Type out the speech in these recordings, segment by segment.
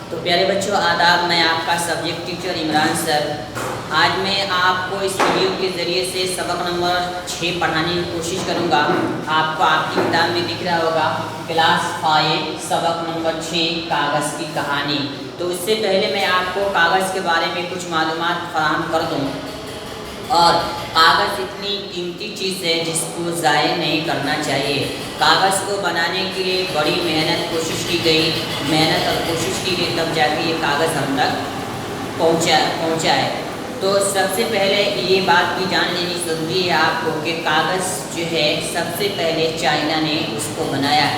तो प्यारे बच्चों आदाब, मैं आपका सब्जेक्ट टीचर इमरान सर। आज मैं आपको इस वीडियो के ज़रिए से सबक नंबर 6 पढ़ाने की कोशिश करूंगा। आपको आपकी किताब में दिख रहा होगा क्लास 5 सबक नंबर 6 कागज़ की कहानी। तो उससे पहले मैं आपको कागज़ के बारे में कुछ मालूमात फराहम कर दूँ। और कागज़ इतनी कीमती चीज़ है जिसको ज़ाया नहीं करना चाहिए। कागज़ को बनाने के लिए बड़ी कोशिश की गई, मेहनत और कोशिश की गई, तब जाके ये कागज़ हम तक पहुँचा है। तो सबसे पहले ये बात भी जान लेनी ज़रूरी है आपको कि कागज़ जो है सबसे पहले चाइना ने उसको बनाया।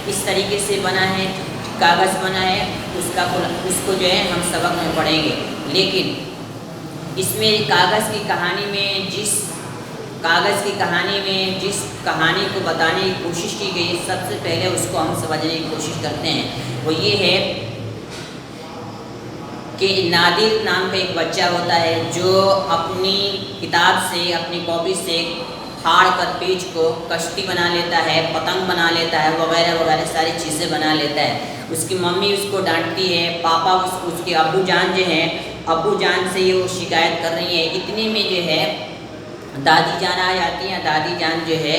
इस तरीके से बना है, कागज़ बना है, उसको जो है हम सबक में पढ़ेंगे। लेकिन इसमें कागज़ की कहानी में जिस कहानी को बताने की कोशिश की गई है, सबसे पहले उसको हम समझने की कोशिश करते हैं। वो ये है कि नादिर नाम का एक बच्चा होता है जो अपनी किताब से, अपनी कॉपी से फाड़ कर पेज को कश्ती बना लेता है, पतंग बना लेता है, वगैरह वगैरह सारी चीज़ें बना लेता है। उसकी मम्मी उसको डांटती है, पापा उसके अब्बू जान जो हैं, अब्बू जान से ये वो शिकायत कर रही है। इतने में जो है दादी जान आ जाती हैं। दादी जान जो है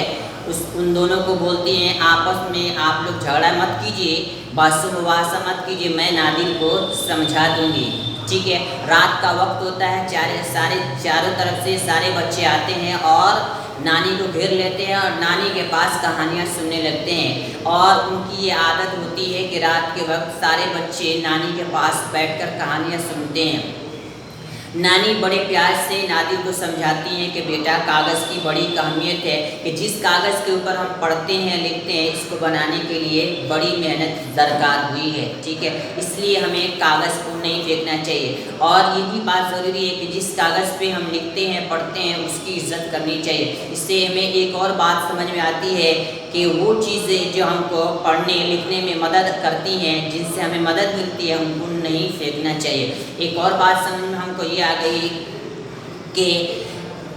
उन दोनों को बोलती हैं आपस में, आप लोग झगड़ा मत कीजिए, बासा मत कीजिए, मैं नादिर को समझा दूँगी, ठीक है। रात का वक्त होता है, चारों तरफ से सारे बच्चे आते हैं और नानी को घेर लेते हैं और नानी के पास कहानियाँ सुनने लगते हैं। और उनकी ये आदत होती है कि रात के वक्त सारे बच्चे नानी के पास बैठकर कहानियाँ सुनते हैं। नानी बड़े प्यार से नादिर को समझाती हैं कि बेटा, कागज़ की बड़ी अहमियत है कि जिस कागज़ के ऊपर हम पढ़ते हैं, लिखते हैं, इसको बनाने के लिए बड़ी मेहनत दरकार हुई है, ठीक है। इसलिए हमें कागज़ को नहीं फेंकना चाहिए। और ये भी बात ज़रूरी है कि जिस कागज़ पे हम लिखते हैं, पढ़ते हैं, उसकी इज़्ज़त करनी चाहिए। इससे हमें एक और बात समझ में आती है कि वो चीज़ें जो हमको पढ़ने लिखने में मदद करती हैं, जिनसे हमें मदद मिलती है, उनको नहीं फेंकना चाहिए। एक और बात समझ में हमको ये आ गई कि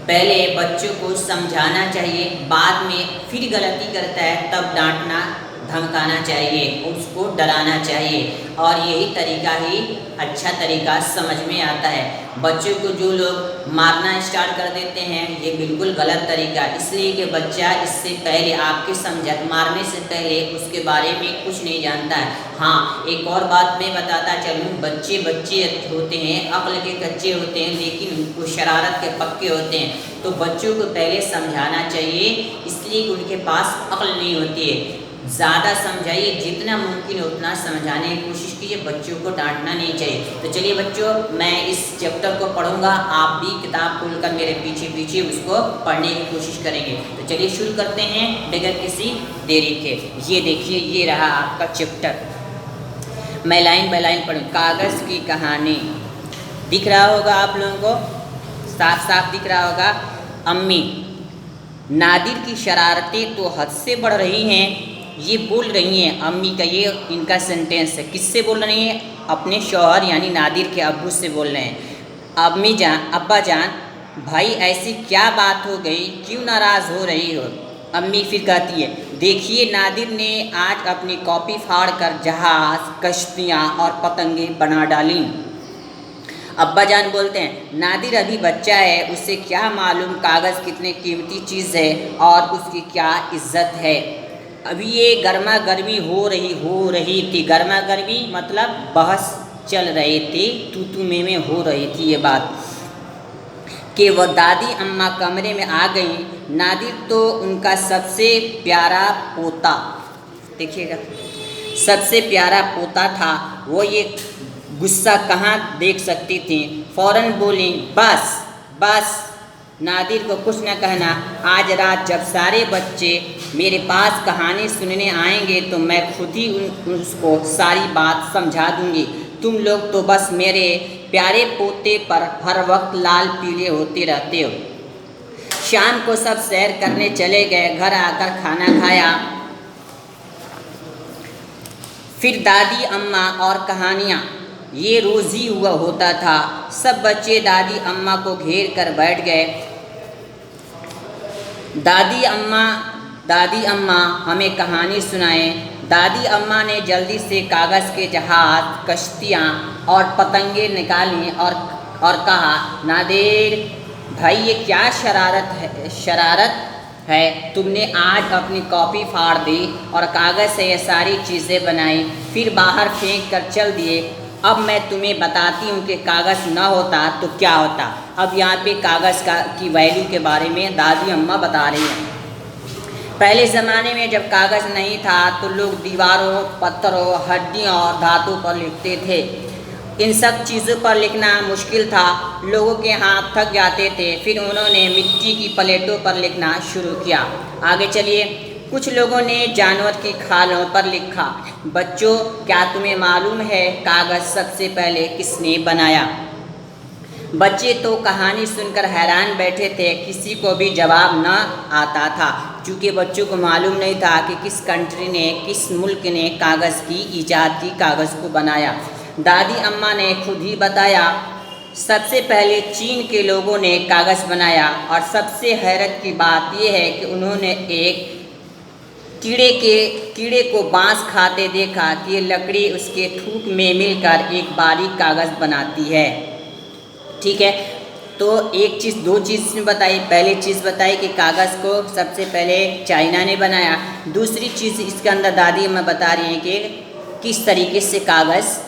पहले बच्चों को समझाना चाहिए, बाद में फिर गलती करता है तब डांटना धमकाना चाहिए, उसको डराना चाहिए। और यही तरीका ही अच्छा तरीका समझ में आता है। बच्चों को जो लोग मारना स्टार्ट कर देते हैं, ये बिल्कुल गलत तरीका, इसलिए कि बच्चा इससे पहले आपके मारने से पहले उसके बारे में कुछ नहीं जानता है। हाँ, एक और बात मैं बताता चलूँ, बच्चे होते हैं, अक्ल के कच्चे होते हैं, लेकिन वो शरारत के पक्के होते हैं। तो बच्चों को पहले समझाना चाहिए, इसलिए कि उनके पास अक्ल नहीं होती है। ज़्यादा समझाइए, जितना मुमकिन है उतना समझाने की कोशिश कीजिए, बच्चों को डांटना नहीं चाहिए। तो चलिए बच्चों, मैं इस चैप्टर को पढ़ूंगा, आप भी किताब खोलकर मेरे पीछे उसको पढ़ने की कोशिश करेंगे। तो चलिए शुरू करते हैं बगैर किसी देरी के। ये देखिए, ये रहा आपका चैप्टर। मैं लाइन बाय लाइन पढ़ूँ। कागज़ की कहानी दिख रहा होगा आप लोगों को, साफ साफ दिख रहा होगा। अम्मी, नादिर की शरारतें तो हद से बढ़ रही हैं, ये बोल रही हैं। अम्मी का ये इनका सेंटेंस है। किससे बोल रही हैं? अपने शौहर यानी नादिर के अब्बू से बोल रहे हैं। अब्बा जान, भाई ऐसी क्या बात हो गई, क्यों नाराज़ हो रही हो? अम्मी फिर कहती है, देखिए नादिर ने आज अपनी कॉपी फाड़ कर जहाज़, कश्तियाँ और पतंगे बना डाली। अब्बा जान बोलते हैं, नादिर अभी बच्चा है, उसे क्या मालूम कागज़ कितनी कीमती चीज़ है और उसकी क्या इज्जत है। अभी ये गर्मा गर्मी हो रही थी। गर्मा गर्मी मतलब बहस चल रही थी, तू में हो रही थी ये बात कि वह दादी अम्मा कमरे में आ गई। नादिर तो उनका सबसे प्यारा पोता, देखिएगा, सबसे प्यारा पोता था। वो ये गुस्सा कहाँ देख सकती थी। फ़ौरन बोली, बस नादिर को कुछ न कहना। आज रात जब सारे बच्चे मेरे पास कहानी सुनने आएंगे तो मैं खुद ही उसको सारी बात समझा दूंगी। तुम लोग तो बस मेरे प्यारे पोते पर हर वक्त लाल पीले होते रहते हो। शाम को सब सैर करने चले गए, घर आकर खाना खाया, फिर दादी अम्मा और कहानियाँ, ये रोज़ ही हुआ होता था। सब बच्चे दादी अम्मा को घेर कर बैठ गए। दादी अम्मा हमें कहानी सुनाएं। दादी अम्मा ने जल्दी से कागज़ के जहाज़, कश्तियाँ और पतंगे निकाली और कहा, नादिर भाई ये क्या शरारत है। तुमने आज अपनी कॉपी फाड़ दी और कागज़ से ये सारी चीज़ें बनाई, फिर बाहर फेंक कर चल दिए। अब मैं तुम्हें बताती हूँ कि कागज़ ना होता तो क्या होता। अब यहाँ पे कागज़ की वैल्यू के बारे में दादी अम्मा बता रही हैं। पहले ज़माने में जब कागज़ नहीं था तो लोग दीवारों, पत्थरों, हड्डियों और धातु पर लिखते थे। इन सब चीज़ों पर लिखना मुश्किल था, लोगों के हाथ थक जाते थे। फिर उन्होंने मिट्टी की प्लेटों पर लिखना शुरू किया। आगे चलिए। कुछ लोगों ने जानवर की खालों पर लिखा। बच्चों, क्या तुम्हें मालूम है कागज़ सबसे पहले किसने बनाया? बच्चे तो कहानी सुनकर हैरान बैठे थे, किसी को भी जवाब न आता था, क्योंकि बच्चों को मालूम नहीं था कि किस कंट्री ने, किस मुल्क ने कागज़ की ईजाद की, कागज़ को बनाया। दादी अम्मा ने खुद ही बताया, सबसे पहले चीन के लोगों ने कागज़ बनाया। और सबसे हैरत की बात यह है कि उन्होंने एक कीड़े को बाँस खाते देखा कि ये लकड़ी उसके थूक में मिलकर एक बारीक कागज़ बनाती है। ठीक है, तो एक चीज़, दो चीज़ बताई। पहली चीज़ बताई कि कागज़ को सबसे पहले चाइना ने बनाया। दूसरी चीज़ इसके अंदर दादी अम्मा बता रही हैं कि किस तरीके से कागज़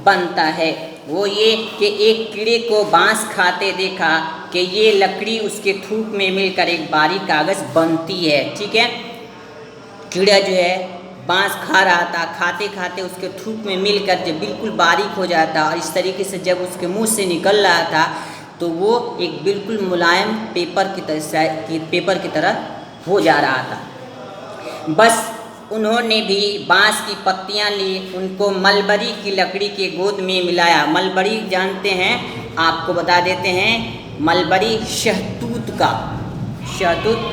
बनता है। वो ये कि एक कीड़े को बाँस खाते देखा कि ये लकड़ी उसके थूक में मिलकर एक बारीक कागज़ बनती है। ठीक है, कीड़ा जो है बाँस खा रहा था, खाते खाते उसके थूक में मिलकर जब बिल्कुल बारीक हो जाता और इस तरीके से जब उसके मुंह से निकल रहा था तो वो एक बिल्कुल मुलायम पेपर की तरह हो जा रहा था। बस उन्होंने भी बाँस की पत्तियां ली, उनको मलबरी की लकड़ी के गोद में मिलाया। मलबरी जानते हैं, आपको बता देते हैं, मलबरी शहतूत का, शहतूत,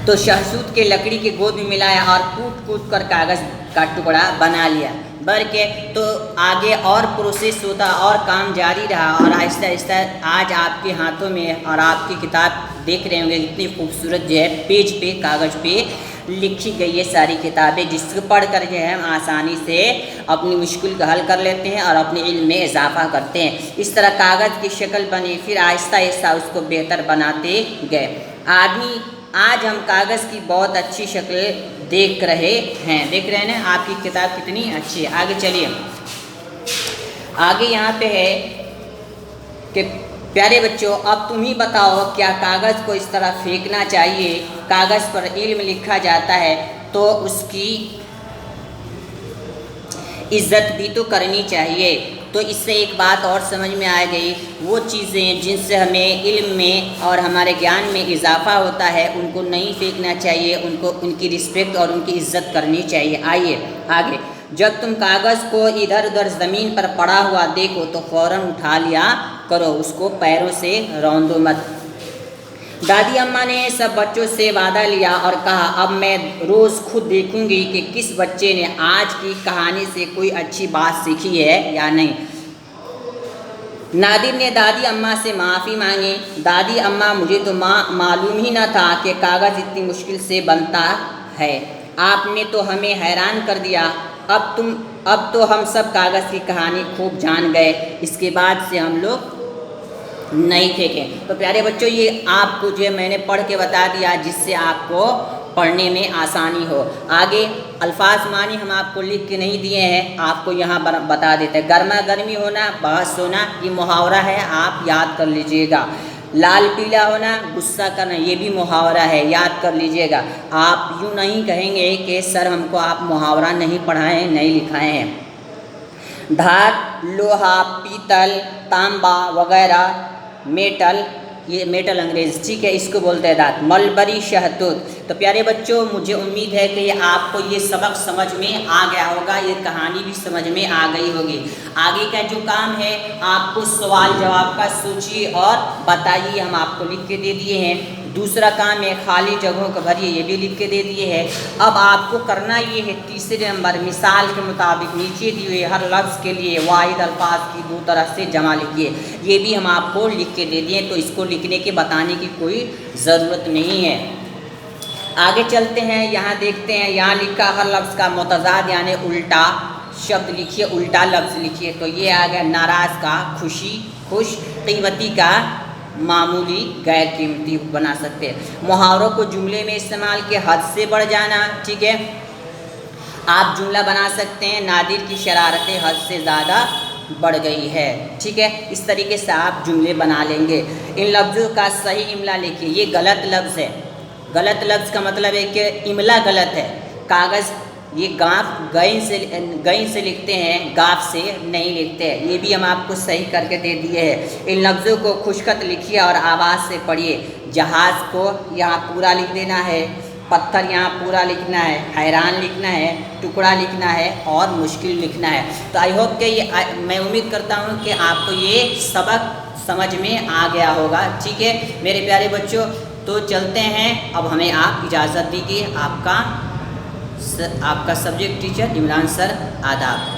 तो शहतूत के लकड़ी के गोद में मिलाया और कूट कर कागज़ का टुकड़ा बना लिया। भर के तो आगे और प्रोसेस होता और काम जारी रहा और आहिस्ता आहिस्ता आज आपके हाथों में और आपकी किताब देख रहे होंगे इतनी खूबसूरत जो है पेज पे, कागज़ पे लिखी गई ये सारी किताबें, जिसको पढ़ कर जो है हम आसानी से अपनी मुश्किल का हल कर लेते हैं और अपने इल्म में इजाफा करते हैं। इस तरह कागज़ की शक्ल बनी, फिर आहिस्ता आहिस्ता उसको बेहतर बनाते गए। आज हम कागज़ की बहुत अच्छी शक्ल देख रहे हैं ना। आपकी किताब कितनी अच्छी है। आगे चलिए। आगे यहाँ पे है कि प्यारे बच्चों, अब तुम ही बताओ, क्या कागज़ को इस तरह फेंकना चाहिए? कागज़ पर इल्म लिखा जाता है तो उसकी इज़्ज़त भी तो करनी चाहिए। तो इससे एक बात और समझ में आ गई, वो चीज़ें जिनसे हमें इल्म में और हमारे ज्ञान में इजाफा होता है उनको नहीं फेंकना चाहिए, उनको उनकी रिस्पेक्ट और उनकी इज़्ज़त करनी चाहिए। आइए आगे। जब तुम कागज़ को इधर उधर ज़मीन पर पड़ा हुआ देखो तो फ़ौरन उठा लिया करो, उसको पैरों से रौंदो मत। दादी अम्मा ने सब बच्चों से वादा लिया और कहा, अब मैं रोज़ खुद देखूंगी कि किस बच्चे ने आज की कहानी से कोई अच्छी बात सीखी है या नहीं। नादिर ने दादी अम्मा से माफ़ी मांगी। दादी अम्मा, मुझे तो मालूम ही न था कि कागज़ इतनी मुश्किल से बनता है, आपने तो हमें हैरान कर दिया। अब तो हम सब कागज़ की कहानी खूब जान गए, इसके बाद से हम लोग नहीं फेंकें। तो प्यारे बच्चों, ये आपको जो मैंने पढ़ के बता दिया जिससे आपको पढ़ने में आसानी हो। आगे अल्फाज मानी हम आपको लिख के नहीं दिए हैं, आपको यहाँ बता देते हैं। गर्मा गर्मी होना, बहस होना, ये मुहावरा है, आप याद कर लीजिएगा। लाल पीला होना, गुस्सा करना, ये भी मुहावरा है, याद कर लीजिएगा। आप यूँ नहीं कहेंगे कि सर हमको आप मुहावरा नहीं पढ़ाएं, नहीं लिखाए हैं। धात, लोहा, पीतल, तांबा वगैरह, मेटल, ये मेटल अंग्रेज़ी, ठीक है, इसको बोलते हैं धात। मलबरी, शहतूत। तो प्यारे बच्चों, मुझे उम्मीद है कि आपको ये सबक समझ में आ गया होगा, ये कहानी भी समझ में आ गई होगी। आगे का जो काम है आपको सवाल जवाब का सोचिए और बताइए, हम आपको लिख के दे दिए हैं। दूसरा काम है खाली जगहों को भरिए, ये भी लिख के दे दिए हैं। अब आपको करना ये है, तीसरे नंबर मिसाल के मुताबिक नीचे दिए हुए हर लफ्ज़ के लिए वाहिद अल्फाज की दो तरह से जमा लिखिए, ये भी हम आपको लिख के दे दिए, तो इसको लिखने के बताने की कोई ज़रूरत नहीं है। आगे चलते हैं, यहाँ देखते हैं, यहाँ लिखा हर लफ्ज़ का मुतज़ाद यानी उल्टा शब्द लिखिए, उल्टा लफ्ज़ लिखिए। तो ये आ गया नाराज़ का खुशी खुश, कीमती का मामूली गैर कीमती बना सकते हैं। मुहावरों को जुमले में इस्तेमाल के हद से बढ़ जाना, ठीक है। आप जुमला बना सकते हैं नादिर की शरारतें हद से ज़्यादा बढ़ गई है, ठीक है। इस तरीके से आप जुमले बना लेंगे। इन लफ्ज़ों का सही इमला लिखिए। ये गलत लफ्ज़ है। गलत लफ्ज़ का मतलब है कि इमला गलत है। कागज़ ये गाफ गई से लिखते हैं, गाफ से नहीं लिखते हैं। ये भी हम आपको सही करके दे दिए हैं। इन लफ्ज़ों को खुशखत लिखिए और आवाज़ से पढ़िए। जहाज़ को यहाँ पूरा लिख देना है, पत्थर यहाँ पूरा लिखना है, हैरान लिखना है, टुकड़ा लिखना है और मुश्किल लिखना है। तो आई होप कि मैं उम्मीद करता हूँ कि आपको ये सबक समझ में आ गया होगा, ठीक है मेरे प्यारे बच्चों। तो चलते हैं, अब हमें आप इजाज़त दीजिए। आपका सब्जेक्ट टीचर इमरान सर, आदाब।